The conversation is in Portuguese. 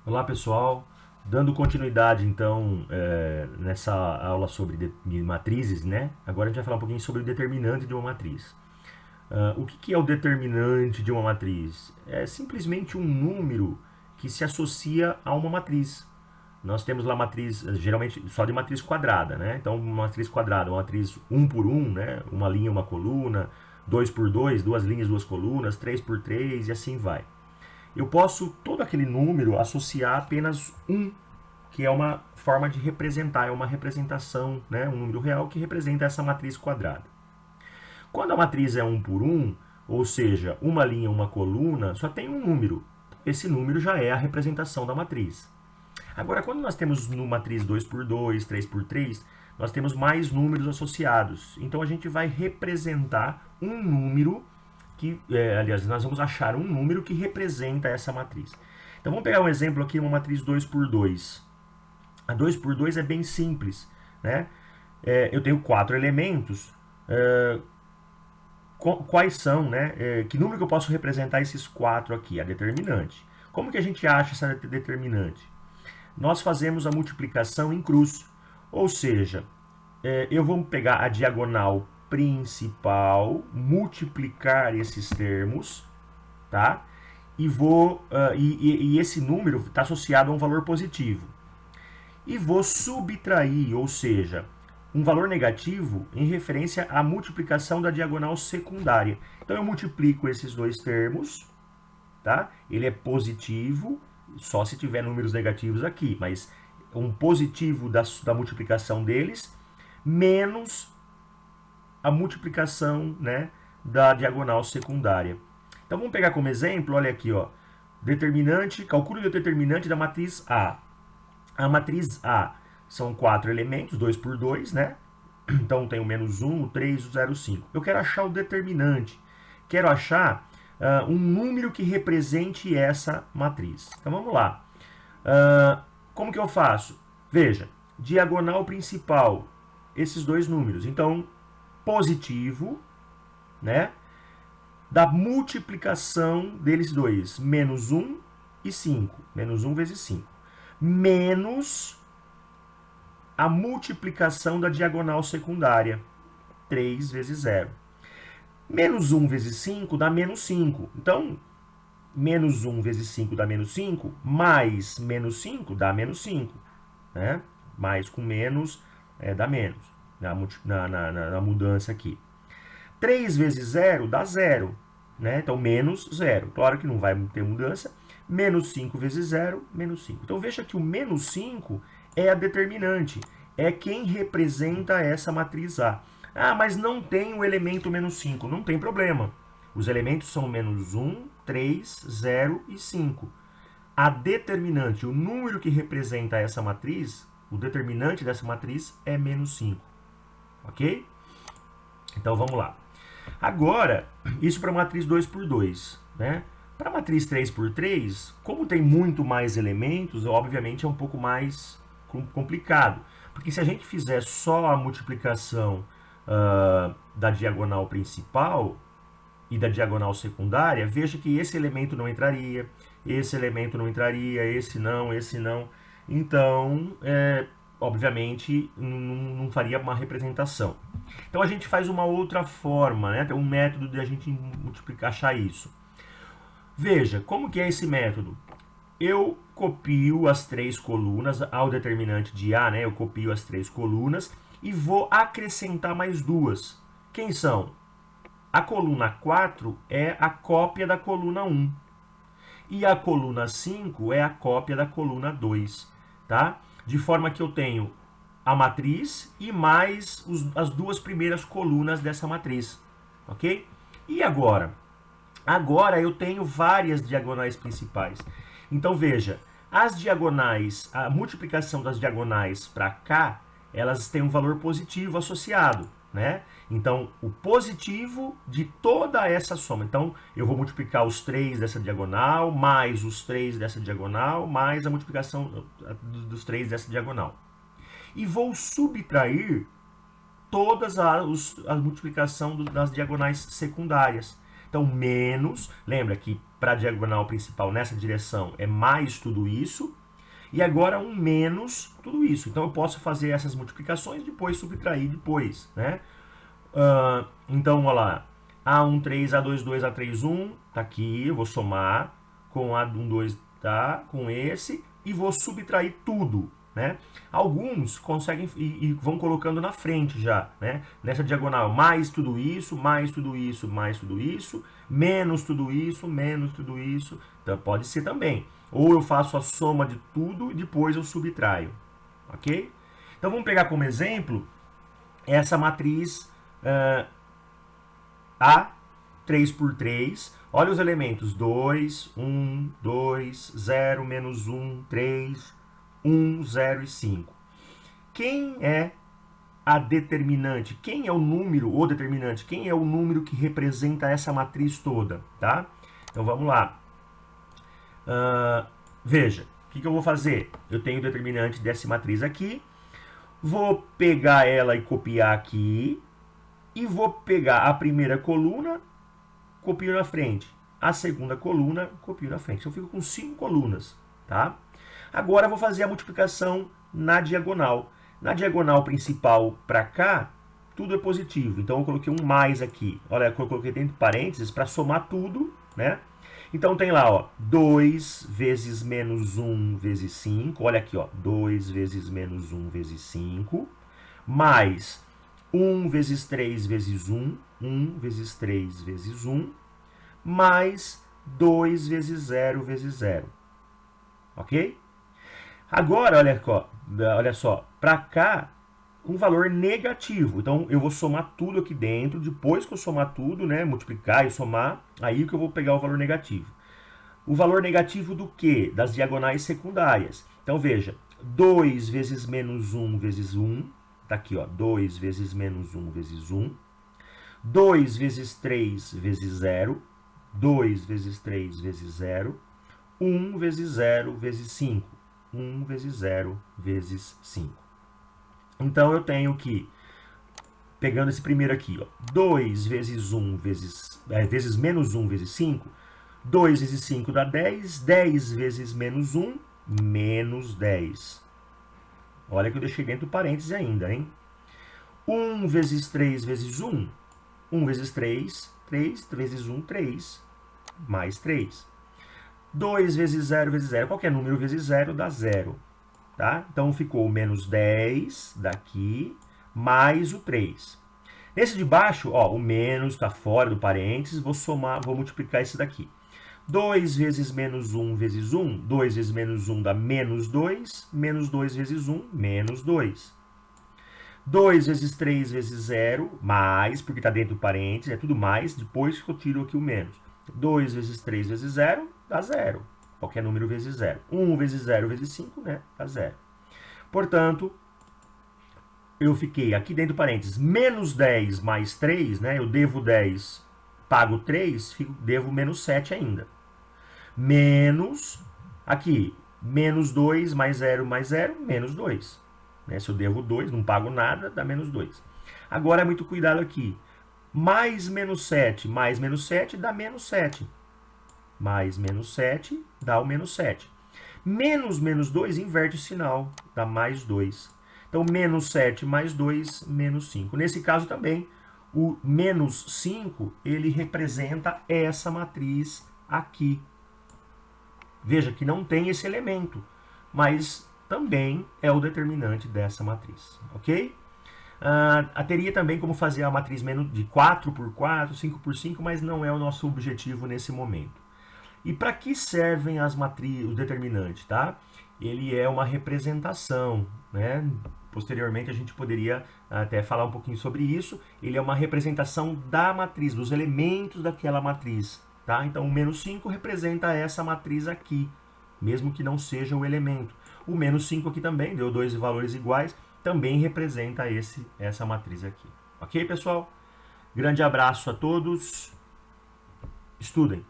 Olá pessoal, dando continuidade então nessa aula sobre matrizes, né? Agora a gente vai falar um pouquinho sobre o determinante de uma matriz. O que é o determinante de uma matriz? É simplesmente um número que se associa a uma matriz. Nós temos lá matriz, geralmente só de matriz quadrada, né? Então uma matriz quadrada, uma matriz um por um, né? Uma linha, uma coluna, 2 por 2, duas linhas, duas colunas, 3 por 3 e assim vai. Eu posso todo aquele número associar apenas um, que é uma forma de representar, é uma representação, né, um número real que representa essa matriz quadrada. Quando a matriz é um por um, ou seja, uma linha, uma coluna, só tem um número. Esse número já é a representação da matriz. Agora, quando nós temos no matriz 2 por 2, 3 por 3, nós temos mais números associados. Então a gente vai representar um número que, aliás, nós vamos achar um número que representa essa matriz. Então vamos pegar um exemplo aqui, uma matriz 2 por 2. A 2 por 2 é bem simples, né? Eu tenho 4 elementos. Quais são, né? Que número que eu posso representar esses 4 aqui? A determinante. Como que a gente acha essa determinante? Nós fazemos a multiplicação em cruz. Ou seja, eu vou pegar a diagonal principal, multiplicar esses termos, tá? E esse número está associado a um valor positivo. E vou subtrair, ou seja, um valor negativo em referência à multiplicação da diagonal secundária. Então eu multiplico esses dois termos, tá? Ele é positivo, só se tiver números negativos aqui, mas um positivo da multiplicação deles, menos a multiplicação, né, da diagonal secundária. Então vamos pegar como exemplo, olha aqui, ó, determinante, calcule o determinante da matriz A. A matriz A são 4 elementos, 2 por 2, né? Então tem o menos 1, o 3, o 0, o 5. Eu quero achar o determinante. Quero achar um número que represente essa matriz. Então vamos lá. Como que eu faço? Veja, diagonal principal, esses dois números. Então, positivo, né? Da multiplicação deles dois, menos 1 e 5. Menos 1 vezes 5. Menos a multiplicação da diagonal secundária, 3 vezes 0. Menos 1 vezes 5 dá menos 5. Então, menos 1 vezes 5 dá menos 5, mais menos 5 dá menos 5. Né? Mais com menos dá menos, na mudança aqui. 3 vezes 0 dá 0. Né? Então, menos 0. Claro que não vai ter mudança. Menos 5 vezes 0, menos 5. Então, veja que o menos 5 é a determinante. É quem representa essa matriz A. Ah, mas não tem o elemento menos 5. Não tem problema. Os elementos são menos 1, 3, 0 e 5. A determinante, o número que representa essa matriz, o determinante dessa matriz é menos 5. Ok? Então, vamos lá. Agora, isso para a matriz 2 por 2, né? Para a matriz 3 por 3, como tem muito mais elementos, obviamente é um pouco mais complicado. Porque se a gente fizer só a multiplicação da diagonal principal e da diagonal secundária, veja que esse elemento não entraria, esse elemento não entraria, esse não, esse não. Então, obviamente, não faria uma representação. Então a gente faz uma outra forma, né? Tem um método de a gente multiplicar, achar isso. Veja, como que é esse método? Eu copio as 3 colunas ao determinante de A, né? Eu copio as 3 colunas e vou acrescentar mais 2. Quem são? A coluna 4 é a cópia da coluna 1. E a coluna 5 é a cópia da coluna 2, tá? De forma que eu tenho a matriz e mais as 2 primeiras colunas dessa matriz, ok? E agora? Agora eu tenho várias diagonais principais. Então veja, as diagonais, a multiplicação das diagonais para cá, elas têm um valor positivo associado, né? Então, o positivo de toda essa soma. Então, eu vou multiplicar os 3 dessa diagonal, mais os 3 dessa diagonal, mais a multiplicação dos 3 dessa diagonal. E vou subtrair todas a multiplicação das diagonais secundárias. Então, menos, lembra que para a diagonal principal nessa direção é mais tudo isso, e agora um menos tudo isso. Então, eu posso fazer essas multiplicações, depois subtrair depois, né? Então, olha lá, A13, A22, A31, tá aqui, eu vou somar com A12, tá? Com esse, e vou subtrair tudo, né? Alguns conseguem e vão colocando na frente já, né? Nessa diagonal, mais tudo isso, mais tudo isso, mais tudo isso, menos tudo isso, menos tudo isso. Então, pode ser também. Ou eu faço a soma de tudo e depois eu subtraio, ok? Então, vamos pegar como exemplo essa matriz A, 3 por 3. Olha os elementos, 2, 1, 2, 0, menos 1, 3, 1, 0 e 5. Quem é a determinante? Quem é o número, ou determinante? Quem é o número que representa essa matriz toda, tá? Então, vamos lá. Veja, o que eu vou fazer? Eu tenho o determinante dessa matriz aqui. Vou pegar ela e copiar aqui. E vou pegar a primeira coluna, copio na frente. A segunda coluna, copio na frente. Eu fico com 5 colunas, tá? Agora eu vou fazer a multiplicação na diagonal. Na diagonal principal para cá, tudo é positivo. Então eu coloquei um mais aqui. Olha, eu coloquei dentro de parênteses para somar tudo, né? Então tem lá, ó, 2 vezes menos 1 vezes 5. Olha aqui, ó, 2 vezes menos 1 vezes 5. Mais 1 vezes 3 vezes 1. 1 vezes 3 vezes 1. Mais 2 vezes 0 vezes 0. Ok? Agora, olha só, para cá, um valor negativo. Então, eu vou somar tudo aqui dentro. Depois que eu somar tudo, né, multiplicar e somar, aí que eu vou pegar o valor negativo. O valor negativo do quê? Das diagonais secundárias. Então, veja, 2 vezes menos 1 vezes 1. Tá aqui, ó, 2 vezes menos 1 vezes 1. 2 vezes 3 vezes 0. 2 vezes 3 vezes 0. 1 vezes 0 vezes 5. 1 vezes 0 vezes 5. Então, eu tenho que, pegando esse primeiro aqui, ó, 2 vezes 1 vezes menos 1 vezes 5. 2 vezes 5 dá 10. 10 vezes menos 1, menos 10. Olha que eu deixei dentro do parênteses ainda, hein? 1 vezes 3 vezes 1. 1 vezes 3, 3 vezes 1, 3. Mais 3. 2 vezes 0 vezes 0. Qualquer número vezes 0 dá 0. Tá? Então, ficou menos 10 daqui, mais o 3. Nesse de baixo, ó, o menos está fora do parênteses, vou somar, vou multiplicar esse daqui. 2 vezes menos 1 vezes 1, 2 vezes menos 1 dá menos 2, menos 2 vezes 1, menos 2. 2 vezes 3 vezes 0, mais, porque está dentro do parênteses, é tudo mais, depois que eu tiro aqui o menos. 2 vezes 3 vezes 0, dá 0. Qualquer número vezes 0. 1 vezes 0 vezes 5, né? Dá 0. Portanto, eu fiquei aqui dentro do parênteses, menos 10 mais 3, né? Eu devo 10, pago 3, devo menos 7 ainda. Menos, aqui, menos 2 mais 0, menos 2. Né? Se eu devo 2, não pago nada, dá menos 2. Agora, muito cuidado aqui. Mais menos 7 dá menos 7. Mais menos 7 dá o menos 7. Menos menos 2 inverte o sinal, dá mais 2. Então, menos 7 mais 2, menos 5. Nesse caso também, o menos 5, ele representa essa matriz aqui. Veja que não tem esse elemento, mas também é o determinante dessa matriz, ok? Teria também como fazer a matriz de 4 por 4, 5 por 5, mas não é o nosso objetivo nesse momento. E para que servem as matrizes, o determinante, tá? Ele é uma representação, né? Posteriormente a gente poderia até falar um pouquinho sobre isso. Ele é uma representação da matriz, dos elementos daquela matriz, tá? Então o menos 5 representa essa matriz aqui, mesmo que não seja o elemento. O menos 5 aqui também, deu dois valores iguais, também representa essa matriz aqui. Ok, pessoal? Grande abraço a todos. Estudem!